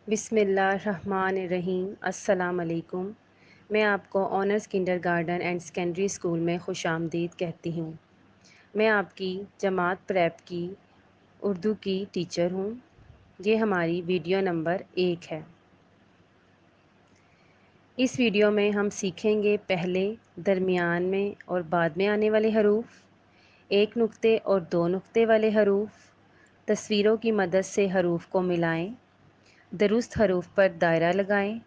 بسم اللہ الرحمن الرحیم۔ السلام علیکم۔ میں آپ کو honours kinder garden and secondary school میں خوش آمدید کہتی ہوں۔ میں آپ کی جماعت پریپ کی اردو کی ٹیچر ہوں۔ یہ ہماری ویڈیو نمبر 1 ہے۔ اس ویڈیو میں ہم سیکھیں گے پہلے، درمیان میں اور بعد میں آنے والے حروف، ایک نقطے اور 2 نقطے والے حروف، تصویروں کی مدد سے حروف کو ملائیں، درست حروف پر دائرہ لگائیں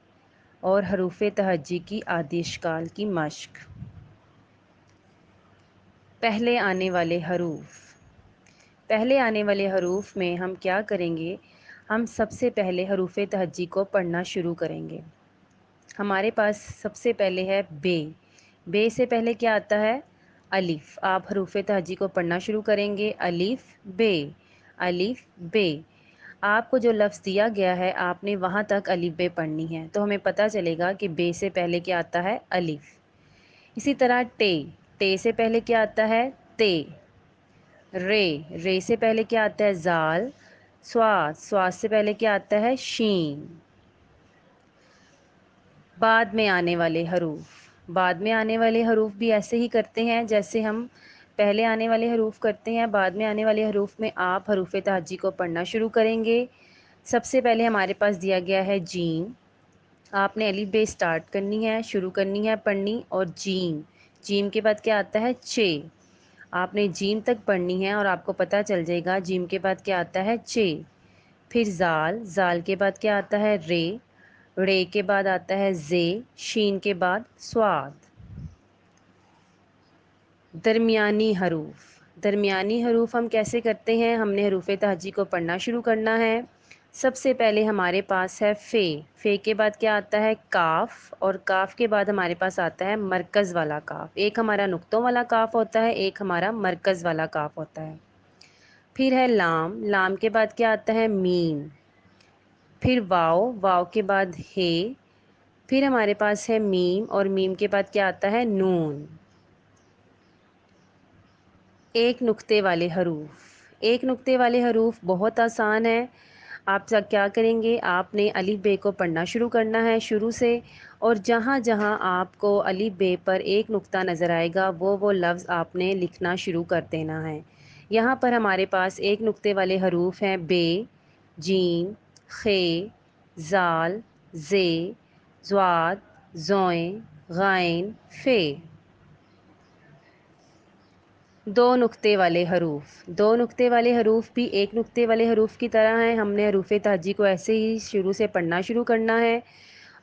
اور حروف تہجی کی عادی اشکال کی مشق۔ پہلے آنے والے حروف۔ پہلے آنے والے حروف میں ہم کیا کریں گے؟ ہم سب سے پہلے حروف تہجی کو پڑھنا شروع کریں گے۔ ہمارے پاس سب سے پہلے ہے بے۔ بے سے پہلے کیا آتا ہے؟ الف۔ آپ حروف تہجی کو پڑھنا شروع کریں گے، الف بے، الف بے۔ آپ کو جو لفظ دیا گیا ہے آپ نے وہاں تک الف بے پڑھنی ہے، تو ہمیں پتہ چلے گا کہ بے سے پہلے کیا آتا ہے؟ الف۔ اسی طرح ٹے۔ ٹے سے پہلے کیا آتا ہے؟ تے۔ رے۔ رے سے پہلے کیا آتا ہے؟ زال۔ سواد۔ سواد سے پہلے کیا آتا ہے؟ شین۔ بعد میں آنے والے حروف۔ بعد میں آنے والے حروف بھی ایسے ہی کرتے ہیں جیسے ہم پہلے آنے والے حروف کرتے ہیں۔ بعد میں آنے والے حروف میں آپ حروف تہجی کو پڑھنا شروع کریں گے۔ سب سے پہلے ہمارے پاس دیا گیا ہے جیم۔ آپ نے الف بے سٹارٹ کرنی ہے، شروع کرنی ہے پڑھنی، اور جیم۔ جیم کے بعد کیا آتا ہے؟ چے۔ آپ نے جیم تک پڑھنی ہے اور آپ کو پتہ چل جائے گا جیم کے بعد کیا آتا ہے؟ چے۔ پھر زال۔ زال کے بعد کیا آتا ہے؟ رے۔ رے کے بعد آتا ہے زے۔ شین کے بعد سواد۔ درمیانی حروف۔ درمیانی حروف ہم کیسے کرتے ہیں؟ ہم نے حروف تہجی کو پڑھنا شروع کرنا ہے۔ سب سے پہلے ہمارے پاس ہے فے۔ فے کے بعد کیا آتا ہے؟ کاف، اور کاف کے بعد ہمارے پاس آتا ہے مرکز والا کاف۔ ایک ہمارا نقطوں والا کاف ہوتا ہے، ایک ہمارا مرکز والا کاف ہوتا ہے۔ پھر ہے لام۔ لام کے بعد کیا آتا ہے؟ میم۔ پھر واو۔ واو کے بعد ہے۔ پھر ہمارے پاس ہے میم، اور میم کے بعد کیا آتا ہے؟ نون۔ ایک نقطے والے حروف۔ ایک نقطے والے حروف بہت آسان ہے۔ آپ کیا کریں گے؟ آپ نے الف بے کو پڑھنا شروع کرنا ہے شروع سے، اور جہاں جہاں آپ کو الف بے پر ایک نقطہ نظر آئے گا وہ لفظ آپ نے لکھنا شروع کر دینا ہے۔ یہاں پر ہمارے پاس ایک نقطے والے حروف ہیں بے، جیم، خے، زال، زے، زواد، زوئیں، غائن، فے۔ دو نقطے والے حروف۔ دو نقطے والے حروف بھی ایک نقطے والے حروف کی طرح ہیں۔ ہم نے حروف تہجی کو ایسے ہی شروع سے پڑھنا شروع کرنا ہے،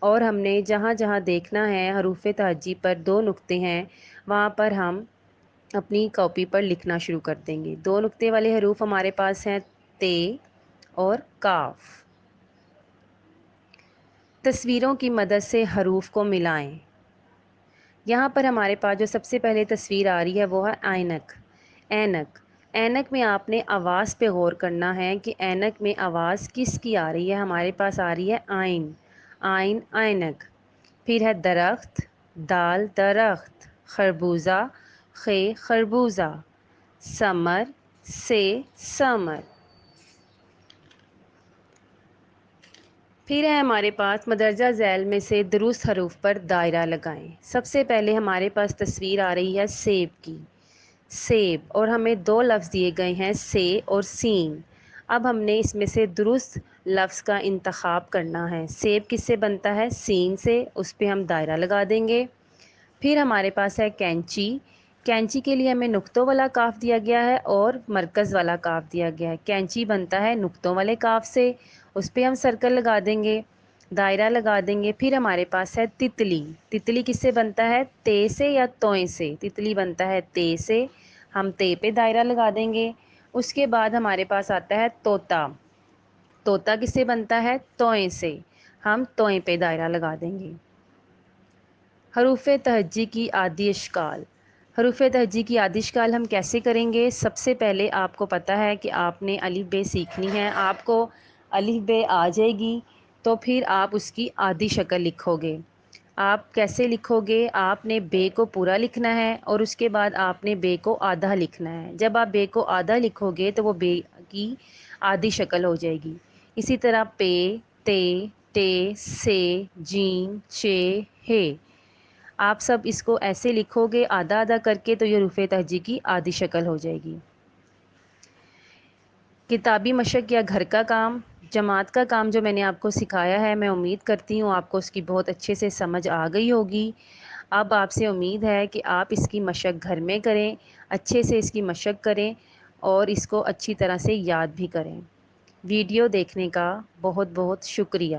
اور ہم نے جہاں جہاں دیکھنا ہے حروف تہجی پر 2 نقطے ہیں وہاں پر ہم اپنی کاپی پر لکھنا شروع کر دیں گے۔ دو نقطے والے حروف ہمارے پاس ہیں تے اور کاف۔ تصویروں کی مدد سے حروف کو ملائیں۔ یہاں پر ہمارے پاس جو سب سے پہلے تصویر آ رہی ہے وہ ہے اینک۔ اینک۔ اینک میں آپ نے آواز پہ غور کرنا ہے کہ اینک میں آواز کس کی آ رہی ہے۔ ہمارے پاس آ رہی ہے آئن۔ آئن، اینک۔ پھر ہے درخت۔ دال، درخت۔ خربوزہ، خے، خربوزہ۔ سمر، سے، سمر۔ پھر ہے ہمارے پاس مدرجہ ذیل میں سے درست حروف پر دائرہ لگائیں۔ سب سے پہلے ہمارے پاس تصویر آ رہی ہے سیب کی۔ سیب، اور ہمیں 2 لفظ دیے گئے ہیں سے اور سین۔ اب ہم نے اس میں سے درست لفظ کا انتخاب کرنا ہے۔ سیب کس سے بنتا ہے؟ سین سے، اس پہ ہم دائرہ لگا دیں گے۔ پھر ہمارے پاس ہے کینچی۔ کینچی کے لیے ہمیں نقطوں والا کاف دیا گیا ہے اور مرکز والا کاف دیا گیا ہے۔ کینچی بنتا ہے نقطوں والے کاف سے، اس پہ ہم سرکل لگا دیں گے، دائرہ لگا دیں گے۔ پھر ہمارے پاس ہے تتلی۔ تتلی کس سے بنتا ہے؟ تے سے یا توئیں سے۔ تتلی بنتا ہے تے سے، ہم تے پہ دائرہ لگا دیں گے۔ اس کے بعد ہمارے پاس آتا ہے طوطا۔ طوطا کس سے بنتا ہے؟ توئیں سے، ہم توئیں پہ دائرہ لگا دیں گے۔ حروف تہجی کی عادی اشکال۔ حروف تہجی کی عادی اشکال ہم کیسے کریں گے؟ سب سے پہلے آپ کو پتہ ہے کہ آپ نے الف بے سیکھنی ہے۔ آپ کو الف بے آ جائے گی تو پھر آپ اس کی عادی شکل لکھو گے۔ آپ کیسے لکھو گے؟ آپ نے بے کو پورا لکھنا ہے اور اس کے بعد آپ نے بے کو آدھا لکھنا ہے۔ جب آپ بے کو آدھا لکھو گے تو وہ بے کی عادی شکل ہو جائے گی۔ اسی طرح پے، تے ٹے سے جیم چے ہے۔ آپ سب اس کو ایسے لکھو گے آدھا آدھا کر کے تو یہ حروف تہجی کی آدھی شکل ہو جائے گی۔ کتابی مشق یا گھر کا کام، جماعت کا کام جو میں نے آپ کو سکھایا ہے، میں امید کرتی ہوں آپ کو اس کی بہت اچھے سے سمجھ آ گئی ہوگی۔ اب آپ سے امید ہے کہ آپ اس کی مشق گھر میں کریں، اچھے سے اس کی مشق کریں اور اس کو اچھی طرح سے یاد بھی کریں۔ ویڈیو دیکھنے کا بہت بہت شکریہ۔